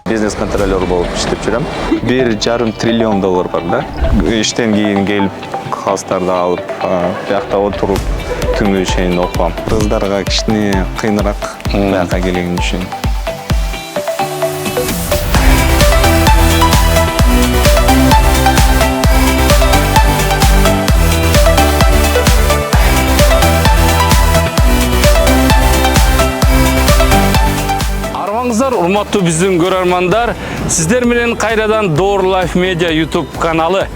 бизнес контролер болуп иштеп жүрөм. 1,5 триллион доллар бар да. Иштен кийин келип кагыздарды алып, биякта отуруп түнгө чейин окугам. Кыздарга кичине кыйыныраак бияка келген үчүн. Урматтуу биздин көрөрмандар, сиздер менен кайрадан Door Life Media YouTube каналы.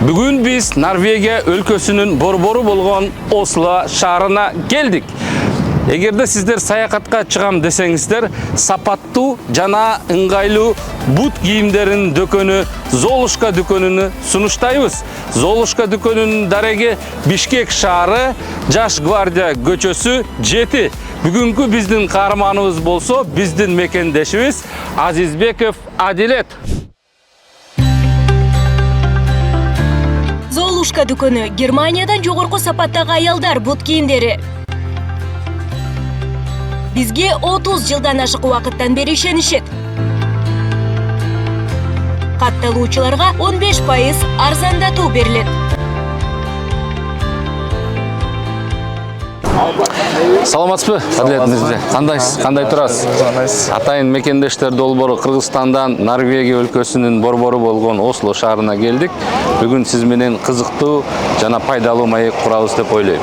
Бүгүн биз Норвегия өлкөсүнүн борбору болгон Осло шаарына келдик. Эгерде сиздер саякатка чыгам десеңиздер, сапаттуу жана ыңгайлуу бут кийимдерин дөкөнү Золушка дүкөнүнү сунуштайбыз. Золушка дүкөнүнүн дареги Бишкек шаары, Жаш гвардия көчөсү 7. Бүгүнкү биздин каарманыбыз болсо, биздин мекендешибиз Азизбеков Адилет. Золушка дүкөнү Германиядан жогорку сапаттагы аялдар бут кийимдери. Бизге 30 жылдан ашык убакыттан бери ишенишет. Катталуучуларга 15% арзандатуу берилет. Саламатсызбы, Адилет мырза? Кандай турасыз? Атайын мекендештер долбоору Кыргызстандан Норвегия өлкөсүнүн борбору болгон Осло шаарына келдик. Бүгүн сиз менен кызыктуу жана пайдалуу маек курабыз деп ойлойм.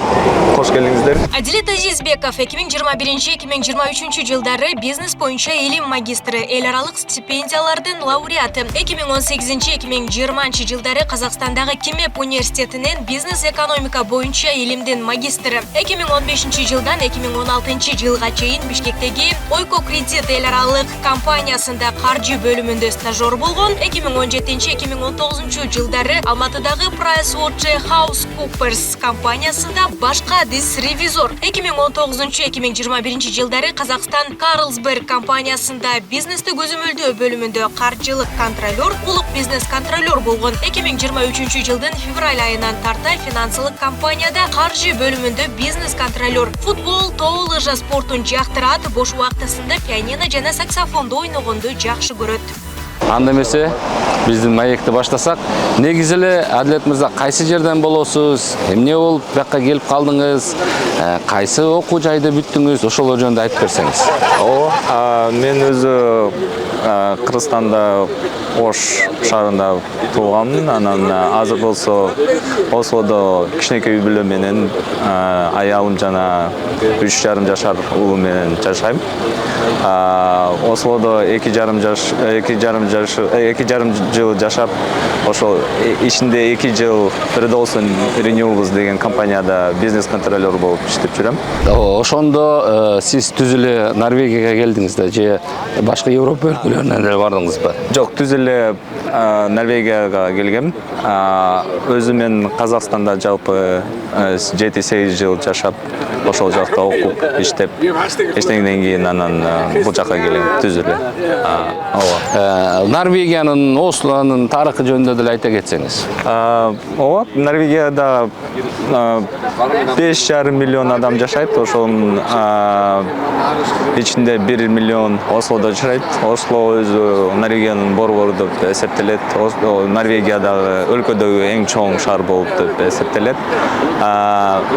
Кош келиңиздер. Адилет Азизбеков 2021-2023 жылдары бизнес боюнча илим магистры, эл аралык стипендиялардын лауреаты. 2018-2020 жылдары Казакстандагы Кимеп университетинен бизнес экономика боюнча илимдин магистры. 2015 жылдан 2016 жылга чейин Бишкектеги Ойко кредит эл аралык компаниясында каржы бөлүмүндө стажер болгон. 2017-2019 жылдары Алматыдагы PricewaterhouseCoopers компаниясында башка адис ревизор. 2019-2021 жылдары Казакстан Carlsberg компаниясында бизнести көзөмөлдөө бөлүмүндө каржылык контролер, улук бизнес контролер болгон. 2023 жылдын февраль айынан тарта финансылык компанияда каржы бөлүмүндө бизнес контролер. Футбол, тоо лыжа спортун жактырат, бош убактысында пианино жана саксофондо ойногонду жакшы көрөт. Анда эмесе биздин маекти баштасак. Негизи эле Адилет мырза, кайсы жерден болосуз? Эмне болуп бияка келип калдыңыз? Кайсы окуу жайды бүттүңүз? Ошолор жөнүндө айтып берсеңиз. Мен өзү Кыргызстанда Ош шаарында туулгамын. Анан азыр болсо Ослодо кичинекей үй бүлө менен аялым жана 3,5 жашар уулум менен жашайм. Ослодо 2,5 жыл жашап, ошол ичинде 2 жыл Fredolsen Renewables деген компанияда бизнес контролер болуп иштеп жүрөм. Ошондо сиз түз эле Норвегияга келдиңиз да, же башка Европа өлкөлөрүнөн эле бардыңызбы? Жок, түз эле Норвегияга келгем. Өзү мен Казакстанда жалпы 7-8 жыл жашап, ошол жакта окуп, иштеп, эчтеңден кийин анан бул жакка келгем, түз эле. Норвегиянын, Ослонун тарыхы жөнүндө деле айта кетсеңиз. Норвегияда 5,5 миллион адам жашайт, ошонун ичинде 1 миллион Ослодо жашайт. Осло өзү Норвегиянын борбору деп эсептелет. Норвегиядагы өлкөдөгү эң чоң шаар болуп деп эсептелет.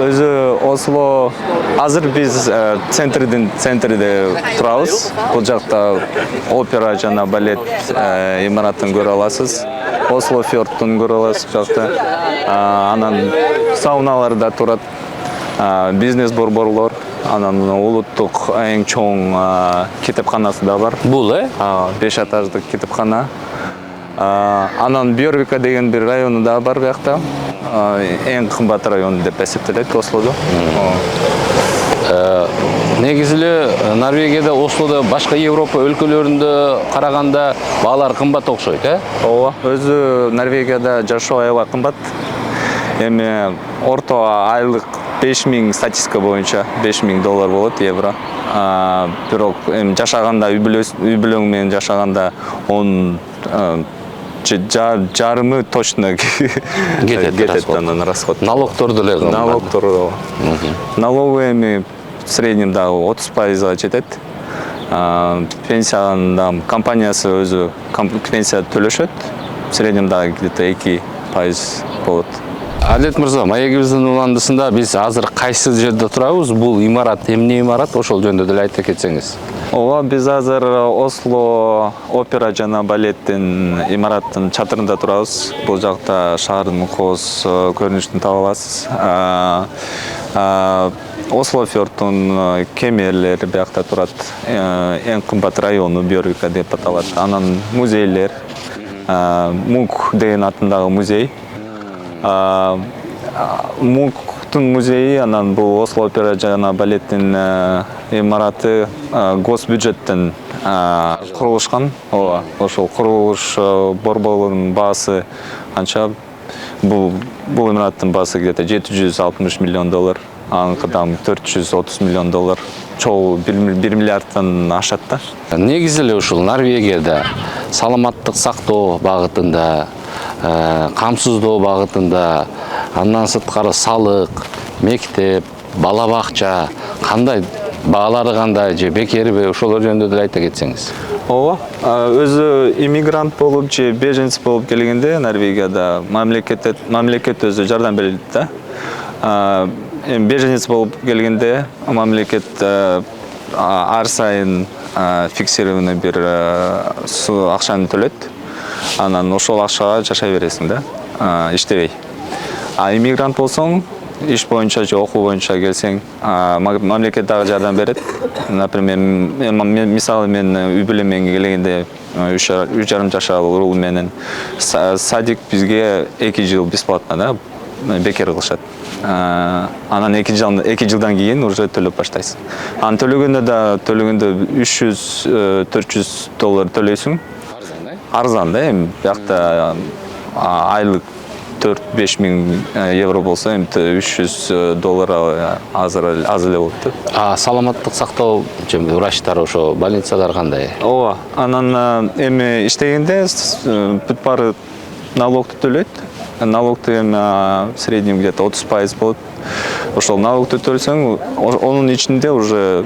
Өзү Осло, азыр биз центрде турабыз. Бул жакта опера жана балет имаратын көрө аласыз. Осло фьордун көрө аласыз жакта. Анан сауналар да турат. Бизнес борборлор, анан улуттук эң чоң китепканасы да бар. Бул 5 этаждык китепкана. Анан Бьорвика деген бир району да бар биякта. Эң кымбат район деп эсептелет Ослодо. Негизи эле Норвегияда, Ослодо башка Европа өлкөлөрүндө караганда баалар кымбат окшойт, Ооба, өзү Норвегияда жашоо аябай кымбат. Эми орто айлык 5000 статистика боюнча $5000 болот, евро. Бирок эми жашаганда үй бүлөң менен жашаганда 10 жарымы точно кетет анан расход. Налогдор деле кымбат. Налогдор. Налоги эми в среднем да 30%-га жетет. Пенсияда компаниясы өзі пенсия төлөшөт. В среднем да где-то 2% болот. Адилет мырза, маегибиздин уландысында биз азыр кайсы жерде турабыз? Бул имарат эмне имарат? Ошол жөнүндө деле айтып кетсеңиз. Ооба, биз азыр Осло опера жана балеттин имараттын чатырында турабыз. Бул жакта шаардын кооз көрүнүшүн таба аласыз. Осло фьордунун кемерлери биякта турат. Эң кымбат району Бьорвика деп аталат. Анан музейлер, Мук деген атындагы музей. Муктун музейи, анан бул Осло опера жана балеттин имараты госбюджеттен курулушкан. Ошол курулуш борборунун баасы канча? Бул имараттын баасы где-то $760 миллион. Анкыдан $430 миллион. Чоң 1 миллиардтан ашат да. Негизи эле ушул Норвегияда саламаттык сактоо багытында, камсыздоо багытында, андан сырткары салык, мектеп, бала бакча кандай, баалары кандай же бекерби, ошолор жөнүндө деле айта кетсеңиз. Ооба, өзү иммигрант болуп же беженец болуп келгенде Норвегияда мамлекет өзү жардам берет да. Беженец болуп келгенде мамлекет ар сайын фиксированный бир акчаны төлөт. Анан ошол акчага жашай бересиң да, иштебей. Иммигрант болсоң, иш боюнча же окуу боюнча келсең, мамлекет дагы жардам берет. Например, мисалы мен үй бүлөмөнгө келгенде 3,5 жашар уул менен садик бизге 2 жыл бесплатно да, бекер кылышат. Анан 2 жылдан кийин уже төлөп баштайсың. Анан төлөгөндө $300-400 төлөйсүң. Арзан да, эми биякта айлык 4-5 миң евро болсо, эми $300 аз эле болот да. Саламаттык сактоо врачтар ошо больницалар кандай? Ооба, анан эми иштегенде бүт баары налогду төлөйт. Налогду эми в среднем где-то 30% болот. Ошол налогду төлөсөң, онун ичинде уже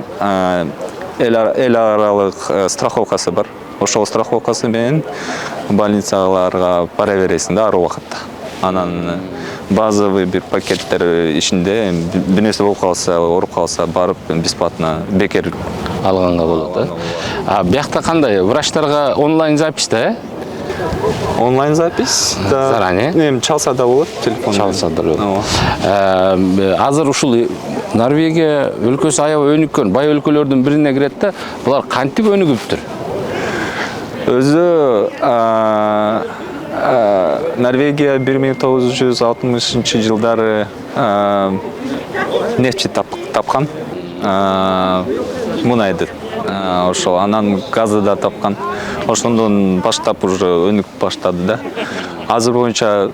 эл аралык страховкасы бар. Ошол страховкасы менен больницаларга бара бересиң да ар убакытта. Анан базовый бир пакеттер ичинде бир нерсе болуп калса, ооруп калса, барып бесплатно бекер алганга болот да. Биякта кандай? Врачтарга онлайн запись да? Онлайн запись да. Заранее? Эми чалса да болот, телефон. Чалса да болот. Азыр ушул Норвегия өлкөсү аябай өнүккөн, бай өлкөлөрдүн бирине кирет да. Булар кантип өнүгүптүр? Өзү Норвегия 1960 жылдары нефть тапкан, мунайды. Ошол анан газды да тапкан. Ошондон баштап уже өнүкүп баштады да. Азыр боюнча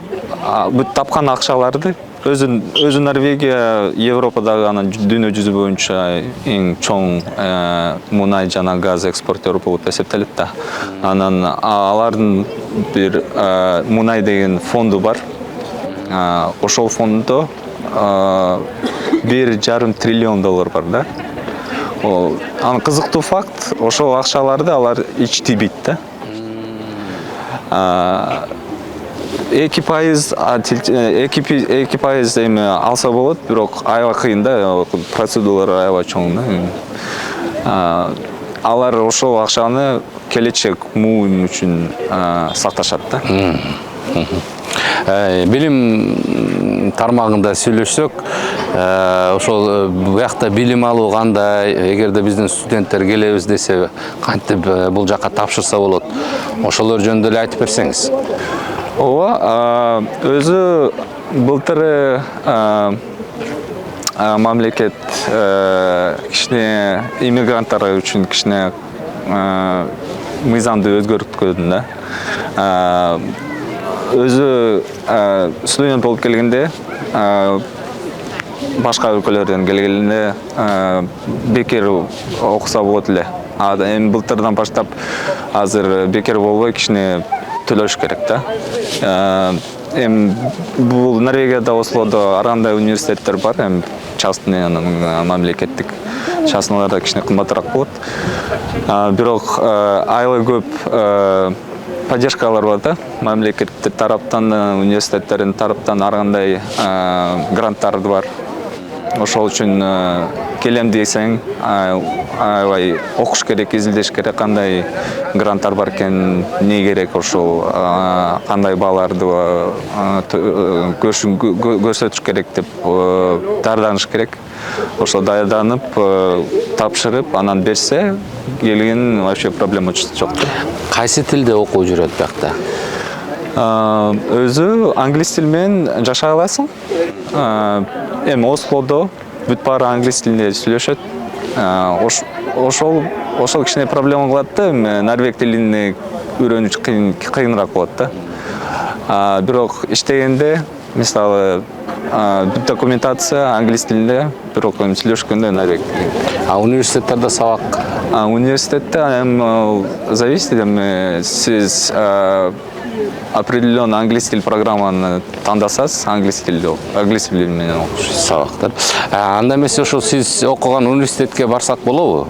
бүт тапкан акчаларды өзү Норвегия Европадагы анан дүйнө жүзү боюнча эң чоң мунай жана газ экспортеру болуп эсептелет да. Анан алардын бир мунай деген фонду бар. Ошол фондо $1,5 триллион бар да. Анан кызыктуу факт, ошол акчаларды алар ичтибейт да. 2% эми алса болот, бирок аябай кыйын да, процедуралар аябай чоң да. Алар ошол акчаны келечек муун үчүн сакташат да. Билим тармагында сүйлөшсөк, ошол буякта билим алуу кандай, эгерде биздин студенттер келебиз десе, кантип бул жакка тапшырса болот? Ошолор жөнүндө эле айтып берсеңиз. Ооба, өзү былтыр мамлекет кичине иммигранттар үчүн кичине мыйзамды өзгөрткөн да. Өзү студент болуп келгенде, башка өлкөлөрдөн келгенде бекер окуса болот эле. Эми былтырдан баштап азыр бекер болбой кичине төлөш керек да. бул Норвегияда Ослодо арандай университеттер бар, частный, мамлекеттик. Частныйларда кичине кымбатыраак болот. Бирок айлы көп поддержкалар бар да, мамлекеттер тараптан, университеттердин тараптан аргандай гранттар бар. Ошол үчүн келем десең, аябай окуш керек, изилдеш керек, кандай гранттар бар экен, не керек, ошол кандай бааларды көрсөтүш керек деп даярданыш керек. Ошол даярданып, тапшырып, анан берсе, келген вообще проблема жок. Кайсы тилде окуп жүрөт бакта? Өзү англис тил менен жашай аласың. Ослодо бүт баары англис тилинде сүйлөшөт. Ошол кичине проблема кылат да, норвег тилин үйрөнүш кыйыныраак болот да. Бирок иштегенде, мисалы, бүт документация англис тилинде, бирок сүйлөшкөндө норвег тилинде. Университеттерде сабак? Университетте зависит, сиз определенный англис тил программаны тандасаңыз, англис тил менен окуйсуз Сабактар. Анда эмесе ошо сиз окуган университетке барсак болобу?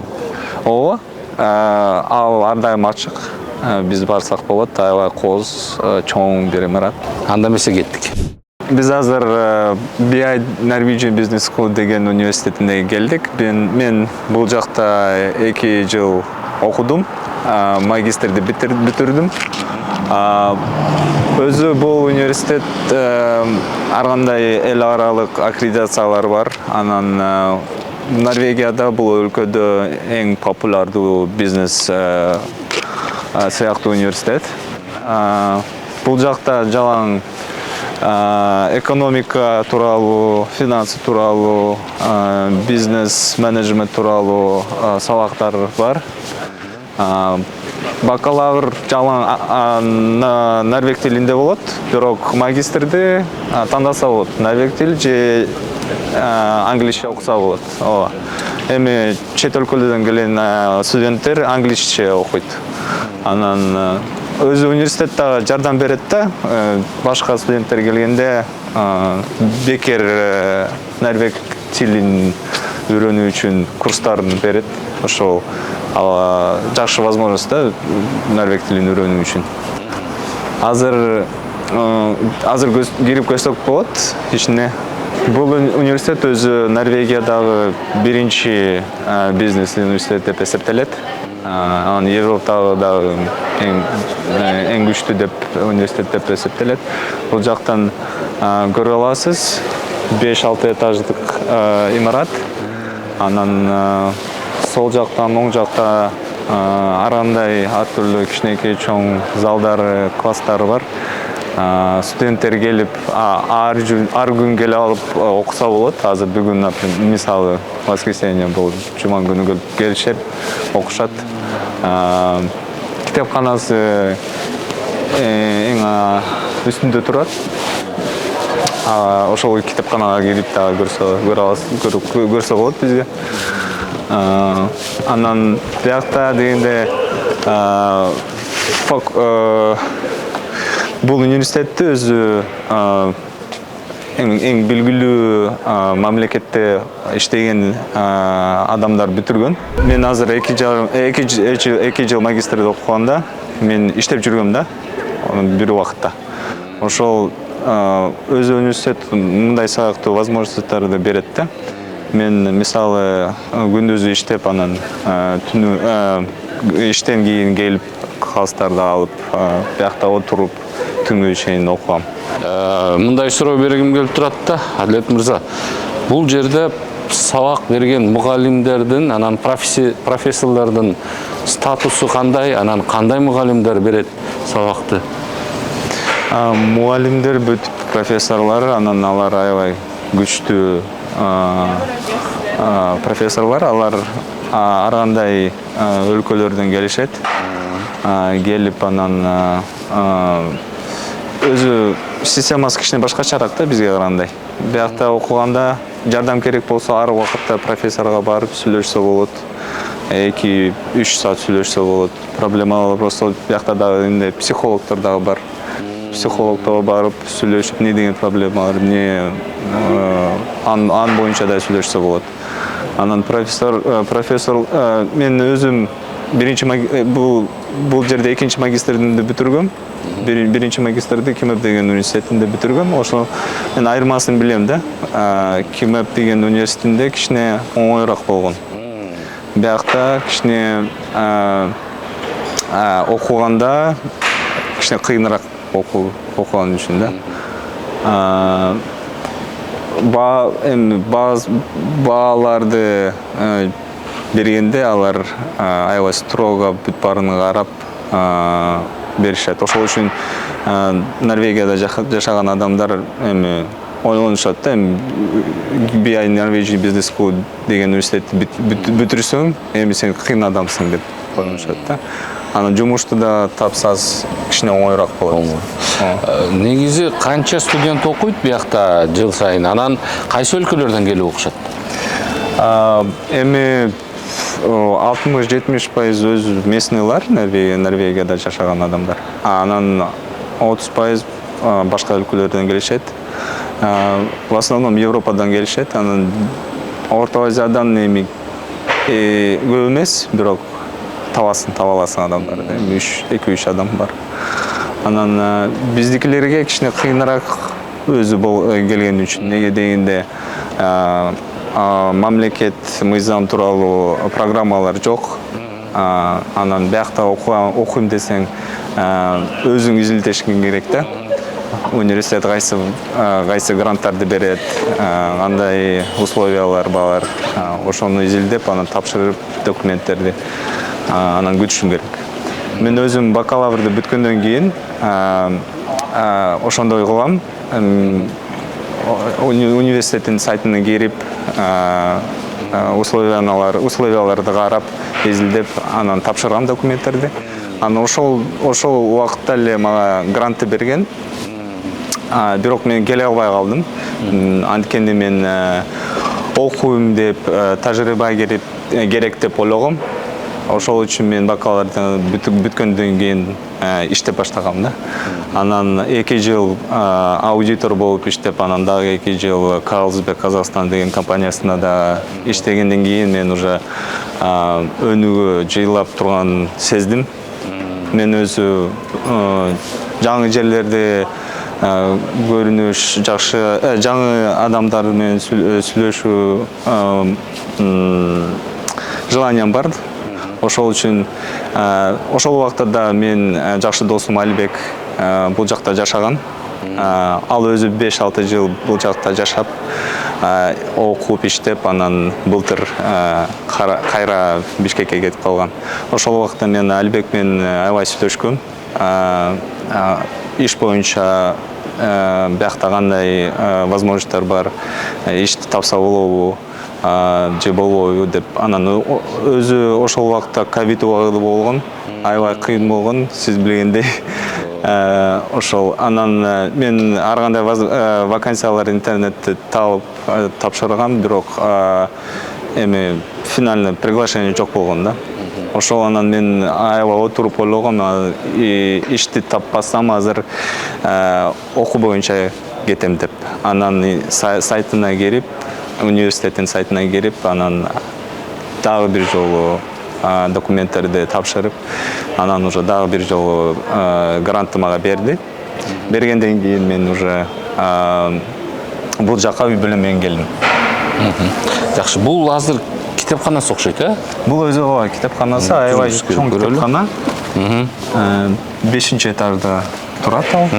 Ооба. Ал ар дайым ачык. Биз барсак болот, аябай кооз, чоң бир имарат. Анда эмесе кеттик. Биз азыр BI Norwegian Business School деген университетине келдик. Мен бул жакта 2 жыл окудум, магистрди бүтүрдүм. Өзү бул университет ар кандай эл аралык аккредитациялар бар. Анан Норвегияда бул өлкөдө эң популярдуу бизнес сыяктуу университет. Бул жакта жалаң экономика тууралуу, финансы тууралуу, бизнес менеджмент тууралуу сабактар бар. Бакалавр жалаң норвег тилинде болот, бирок магистрди тандаса болот. Норвег тил же англисче окуса болот. Эми чет өлкөлөрдөн келген студенттер англисче окуйт. Анан өзү университет дагы жардам берет да, башка студенттер келгенде бекер норвег тилин үйрөнүү үчүн курстарын берет. Ошол жакшы возможность да норвег тилин үйрөнүү үчүн. Азыр кирип көрсөк болот ичине. Бул университет өзү Норвегиядагы биринчи бизнес университет деп эсептелет. Анан Европадагы дагы эң күчтүү деп университет деп эсептелет. Бул жактан көрө аласыз, 5-6 этаждык имарат. Анан сол жактан, оң жакта ар кандай ар түрлүү кичинекей чоң залдары, класстары бар. Студенттер келип, ар күн келип алып окуса болот. Азыр бүгүн, мисалы, воскресенье бул жума күнү келишет, окушат. Китепканасы эң үстүндө турат. Ошол китепканага кирип дагы көрсө болот бизге. Анан биякта дегенде бул университетти өзү эң билгилүү мамлекетте иштеген адамдар бүтүргөн. Мен азыр 2 жыл магистрде окуганда мен иштеп жүргөм да бир убакытта. Ошол өзү университет мындай сыяктуу возможностьтарды берет да. Мен мисалы күндүзү иштеп, анан түнү иштен кийин келип кагыздарды алып, биякта отуруп түнгө чейин окугам. Мындай суроо бергим келип турат да, Адилет мырза. Бул жерде сабак берген мугалимдердин, анан профессорлордун статусу кандай, анан кандай мугалимдер берет сабакты? Мугалимдер бүт профессорлор, анан алар аябай күчтүү профессорлор, алар ар кандай өлкөлөрдөн келишет. Келип анан өзү системасы кичине башкачараак да бизге караганда. Биякта окуганда жардам керек болсо ар убакытта профессорго барып сүйлөшсө болот. 2-3 саат сүйлөшсө болот. Проблема просто биякта дагы психологдор дагы бар. психологқа барып сөйлесіп, не деген проблемалар, не ан бойынша да сөйлессе болады. Анан профессор мен өзім бұл жерде екінші магистрді бүтіргім. Бірінші магистрді Кимэп деген университетінде бүтіргім. Ошо мен айырмасын білем да. Кимэп деген университетінде кішіне оңайырақ болған. Бияқта кішіне оқығанда кішіне қиынырақ оқыған үшін да. Бағаларды бергенде алар аябай строго бүт барын қарап беришет. Ошол үчүн Норвегияда жашаган адамдар ойлонушат да, BI Norwegian Business School деген университетти бүтүрсөң, сен кыйын адамсың деп ойлонушат да. Анан жумушты да тапсаңыз кичине оңойраак болот. Негизи канча студент окуйт биякта жыл сайын? Анан кайсы өлкөлөрдөн келип окушат? Эми 60-70% өз местныйлар, Норвегияда жашаган адамдар. Анан 30% башка өлкөлөрдөн келишет. В основном Европадан келишет. Анан Орто Азиядан эми көп эмес, бирок табаласын адамдар. 2-3 адам бар. Анан биздикилерге кичине кыйыныраак өзү келген үчүн. Неге дегенде мамлекет мыйзам тууралуу программалар жок. Анан биякта окуйм десең өзүң изилтешиң керек да. Университет кайсы гранттарды берет, кандай условиялар бар, ошону изилдеп, анан тапшырып документтерди анан күтүшүң керек. Мен өзүм бакалаврды бүткөндөн кийин ошондой кылам. Университеттин сайтына кирип, условияларды карап, изилдеп, анан тапшыргам документтерди. Анан ошол убакытта эле мага грантты берген. Бирок мен келе албай калдым. Анткени мен окуйм деп, тажрыйба керек деп ойлогом. Ошол үчүн мен бакалаврды бүткөндөн кийин иштеп баштагам да. Анан 2 жыл аудитор болуп иштеп, анан дагы 2 жыл Carlsberg Казакстан деген компаниясына да иштегенден кийин мен уже өнүгүү жыйлап турган сездим. Мен өзү жаңы жерлерде көрүнүш жакшы, жаңы адамдар менен сүйлөшүү желаниям бар. Ошол үчүн ошол убакта мен жакшы досум Алибек бул жакта жашаган. Ал өзү 5-6 жыл бул жакта жашап, окуп иштеп, анан былтыр кайра Бишкекке кетип калган. Ошол убакта мен Алибек менен аябай сүйлөшкөм. Иш боюнча биякта кандай возможностьтор бар, ишти тапса болобу же болбойбу деп. Анан өзү ошол убакта ковид убагы болгон, аябай кыйын болгон, сиз билгендей. Ошол анан мен ар кандай вакансиялар интернетте таап тапшыргам, бирок эми финальный приглашение жок болгон да. Ошол анан мен аябай отуруп ойлогом, ишти таппасам азыр окуу боюнча кетем деп. Анан сайтына кирип, университеттин сайтына кирип, анан дагы бир жолу документтерди тапшырып, анан уже дагы бир жолу грантты мага берди. Бергенден кийин мен уже бул жакка үй бүлөм менен келдим. Жакшы, бул азыр китепканасы окшойт, Бул өзү китепканасы, аябай чоң китепкана. 5-чи этажда турат ал.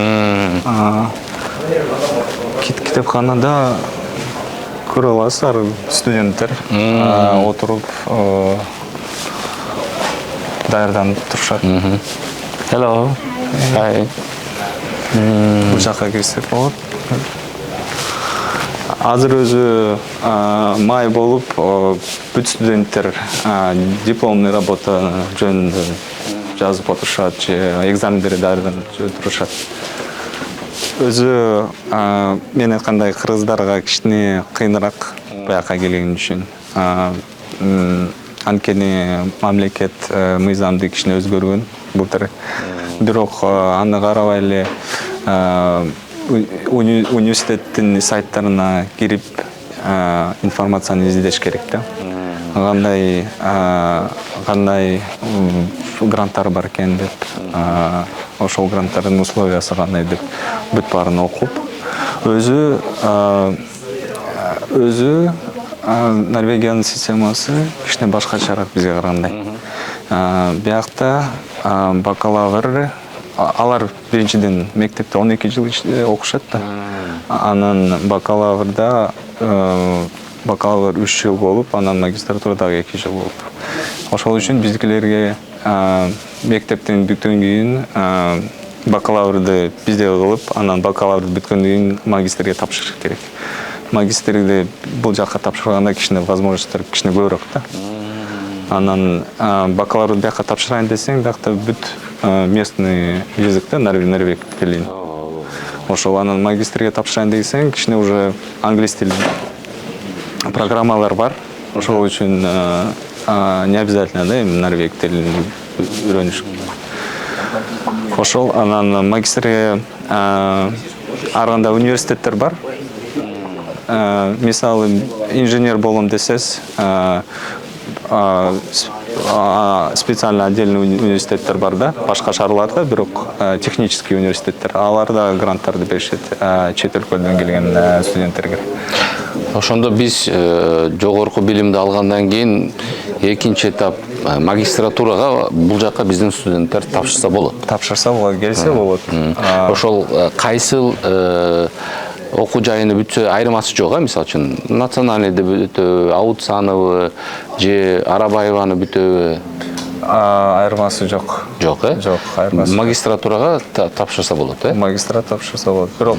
Китепканада көрө аласыздар, студенттер отуруп даярданып турушат. Hello. Hi. Бул жакка кирсек болот. Азыр өзү май болуп, бүт студенттер дипломный работа жөнүндө жазып отурушат, же экзамендерге даярданып турушат. Өзү мен айткандай кыргыздарга кичине кыйыныраак буяка келген үчүн. Анткени мамлекет мыйзамды кичине өзгөргөн былтыр. Бирок аны карабай эле университеттин сайттарына кирип информацияны издеш керек да. Кандай гранттар бар экен деп, ошол гранттардын условиясы кандай деп бүт баарын окуп, өзү Норвегиянын системасы кичине башкачараак бизге карагандай. Биякта бакалавр, алар биринчиден мектепте 12 жыл окушат да. Анан бакалаврда бакалавр 3 жыл болуп, анан магистратурадагы 2 жыл болуп. Ошол үчүн биздикилерге мектептен бүткөндөн кийин бакалаврды бизде кылып, анан бакалаврды бүткөндөн кийин магистрге тапшырыш керек. Магистрде бул жакка тапшырганда кичине возможностьтор кичине көбүрөөк да. Анан бакалаврды бияка тапшырайын десең, биякта бүт местный язык да, норвег тилин. Ошол анан магистрге тапшырайын десең, кичине уже англис тил программалар бар. Ошол үчүн не обязательно да, норвег тилин үйрөнүш. Ошол анан магистрге ар кандай университеттер бар. Мисалы инженер болом десес, специально отдельный университеттер бар да, башка шаарларда, бирок технический университеттер. Аларда гранттарды беришет чет өлкөдөн келген студенттерге. Ошондо биз жогорку билимди алгандан кийин экинчи этап магистратурага бул жакка биздин студенттер тапшырса болот. Тапшырса болот, келсе болот. Ошол кайсыл окуу жайыны бүтсө айырмасы жок, мисалы үчүн национальныйды бүтөбү, Аутсановы же Арабаеваны бүтөбү? Айырмасы жок. Жок, Жок, айырмасы. Магистратурага тапшырса болот, Магистрат тапшырса болот. Бирок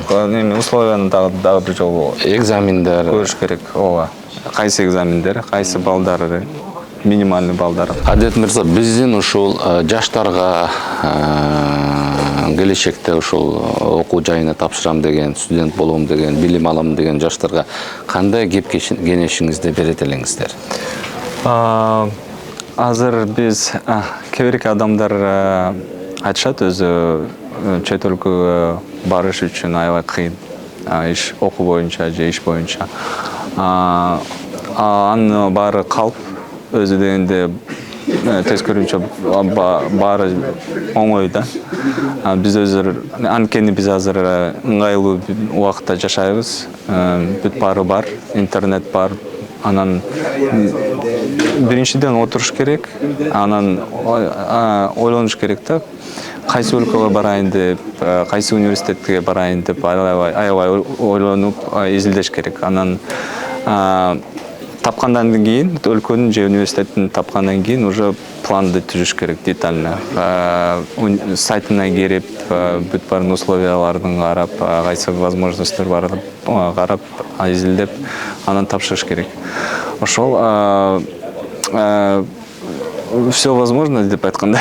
условияны дагы бир жолу экзамендер көрүш керек. Ооба. Кайсы экзамендер, кайсы балдары, минимальный балдары. Адет мырза, биздин ушул жаштарга келечекте ушул окуу жайына тапшырам деген, студент болом деген, билим алам деген жаштарга кандай кеп кеңешиңизди берет элеңиздер? Азыр биз кээ-бирки адамдар айтышат, өзү чет өлкөгө барыш үчүн аябай кыйын. Иш окуу боюнча же иш боюнча. Анын баары калп, өзү дегенде тескерүүнчө баары оңой да. Биз анткени биз азыр ыңгайлуу убакытта жашайбыз. Бүт баары бар, интернет бар. Анан биринчиден отуруш керек, анан ойлонуш керек да. Кайсы өлкөгө барайын деп, кайсы университетке барайын деп аябай ойлонуп, изилдеш керек. Анан тапкандан кийин, өлкөнүн же университеттин тапкандан кийин уже планды түзүш керек детально. Сайтына кирип, бүт баарын условияларын карап, кайсы возможностьтор бар карап, изилдеп, анан тапшырыш керек. Ошол все возможно деп айтканда.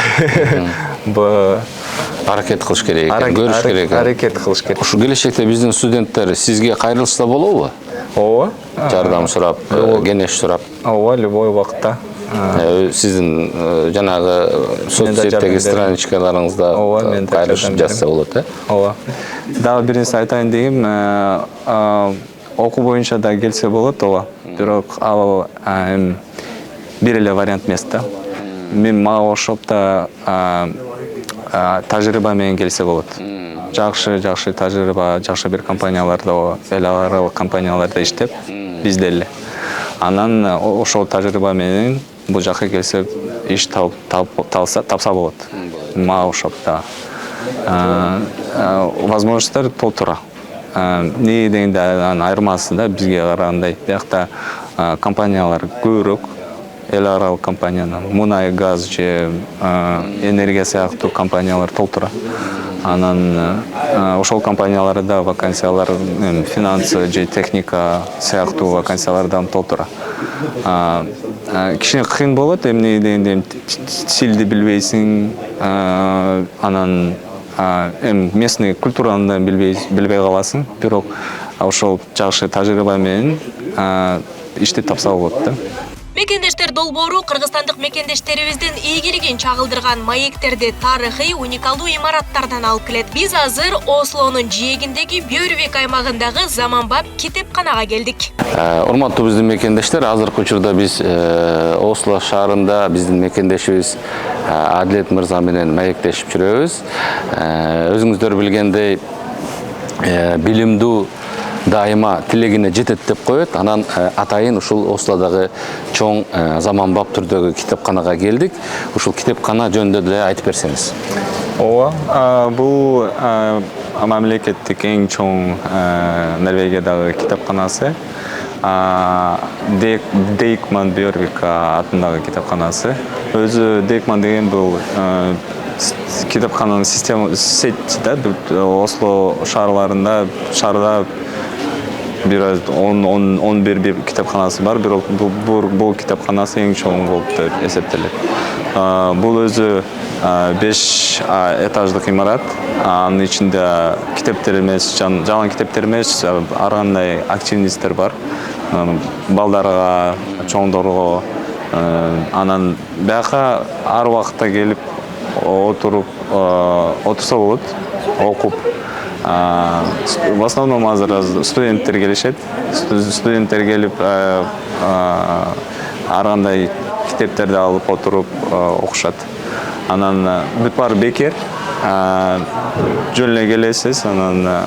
Аракет кылыш керек, көрүш керек. Аракет кылыш керек. Ушу келечекте биздин студенттер сизге кайрылса болобу? Ооба. Жардам сурап, кеңеш сурап. Ооба, любой убакытта. Сиздин жанагы соцсеттеги страничкаларыңызда кайрылышып жатса болот, Ооба. Дагы бир нерсе айтайын дегем, окуу боюнча да келсе болот, ооба. Бирок ал бир эле вариант эмес да. Мага окшоп да тажрыйба менен келсе болот. Жакшы тажрыйба, жакшы бир компанияларда, эл аралык компанияларда иштеп, бизде эле. Анан ошол тажрыйба менен бул жакка келсе иш тапса болот. Мага окшоп да. Возможностьтор толтура. Не дегенде айырмасы да бизге карагандай. Биякта компаниялар көбүрөөк, эл аралык компаниянын, мунай, газ же энергия сыяктуу компаниялар толтура. Анан ошол компанияларда вакансиялар, финансы же техника сыяктуу вакансиялардан толтура. Кичине кыйын болот, эмне дегенде тилди билбейсиң, анан местный культураны да билбей каласың, бирок ошол жакшы тажрыйба менен ишти тапса болот да. Мекендештер долбоору кыргызстандык мекендештерибиздин ийгилигин чагылдырган маектерди тарыхый уникалдуу имараттардан алып келет. Биз азыр Ослонун жээгиндеги Бьөрвик аймагындагы заманбап китепканага келдик. Урматтуу биздин мекендештер, азыркы учурда биз Осло шаарында биздин мекендешибиз Адилет мырза менен маектешип жүрөбүз. Өзүңүздөр билгендей, билимдүү дайыма тилегине жетет деп коет. Анан атайын ушул Ослодогу чоң заманбап түрдөгү китепканага келдик. Ушул китепкана жөнүндө деле айтып берсеңиз. Ооба, бул мамлекеттик эң чоң Норвегиядагы китепканасы. Дейкман Бьөрвик атындагы китепканасы. Өзү Дейкман деген бул китепкананын сети да, Осло шаарда 11 китепканасы бар, бирок бул китепканасы эң чоң болуп деп эсептелет. Бул өзү 5 этаждык имарат. Анын ичинде китептер эмес, жалаң китептер эмес, ар кандай активисттер бар. Балдарга, чоңдорго, анан бияка ар убакытта келип отурса болот, окуп. В основном азыр студенттер келишет. Студенттер келип ар кандай китептерди алып отуруп окушат. Анан бүт баары бекер. Жөн эле келесиз, анан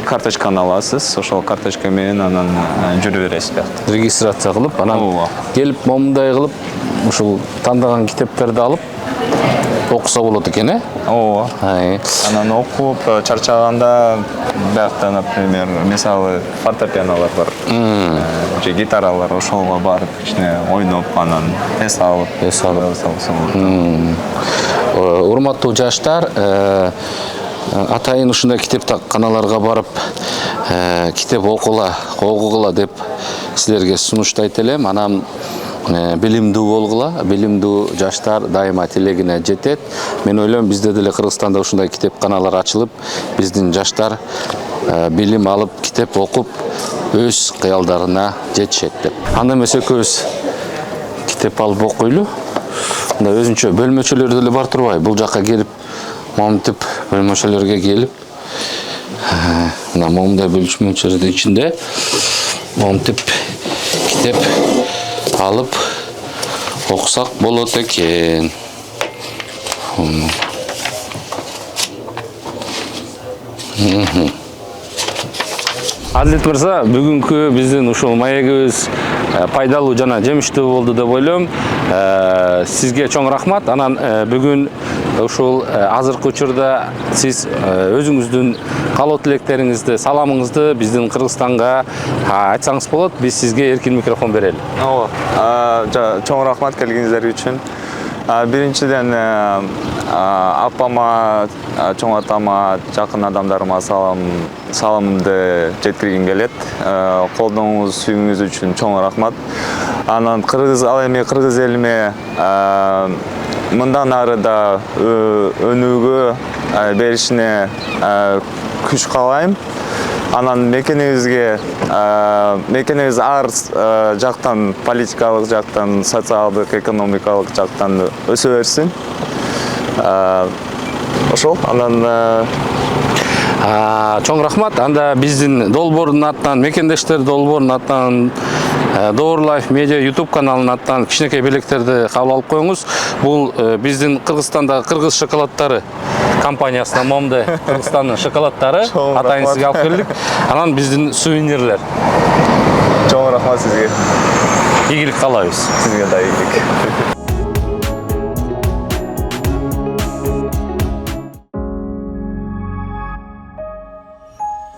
карточканы аласыз, ошол карточка менен анан жүрү бересиз биякта. Регистрация кылып, анан келип момундай кылып, ушул тандаган китептерди алып окуса болот экен, Ооба. Анан окуп чарчаганда биякта, например, мисалы фортепианолор бар, же гитаралар, ошолго барып кичине ойноп, анан эс алып. Урматтуу жаштар, атайын ушундай китепканаларга барып китеп окугула деп силерге сунуштайт элем. Анан билимдүү болгула, билимдүү жаштар дайыма тилегине жетет. Мен ойлойм, бизде деле Кыргызстанда ушундай китепканалар ачылып, биздин жаштар билим алып, китеп окуп, өз кыялдарына жетишет деп. Анда эмес экөөбүз китеп алып окуйлу. Мында өзүнчө бөлмөчөлөр деле бар турбайбы? Бул жакка келип, момунтип бөлмөчөлөргө келип, мына момундай бөлмөчөлөрдүн ичинде момунтип китеп алып окусак болот экен. Адилет мырза, бүгүнкү биздин ушул маегибиз пайдалуу жана жемиштүү болду деп ойлойм. Сизге чоң рахмат. Анан бүгүн ушул азыркы учурда сиз өзүңүздүн каалоо тилектериңизди, саламыңызды биздин Кыргызстанга айтсаңыз болот. Биз сизге эркин микрофон берели. Ооба, чоң рахмат келгениңиздер үчүн. Биринчиден апама, чоң атама, жакын адамдарыма саламымды жеткиргим келет. Колдооңуз, сүйүүңүз үчүн чоң рахмат. Анан ал эми кыргыз элиме мындан ары да өнүүгө беришине күч каалайм. Анан мекенибиз ар жактан, политикалык жактан, социалдык, экономикалык жактан өсө берсин. Ошол, анан чоң рахмат. Анда биздин долбоордун атынан, мекендештер долбоорунун атынан, Doorlife Media YouTube каналынын атынан кичинекей белектерди кабыл алып коюңуз. Бул биздин Кыргызстандагы кыргыз шоколаддары компаниясына момундай Кыргызстандын шоколаддары атайын сизге алып келдик. Анан биздин сувенирлер. Чоң рахмат сизге. Ийгилик каалайбыз. Сизге да ийгилик.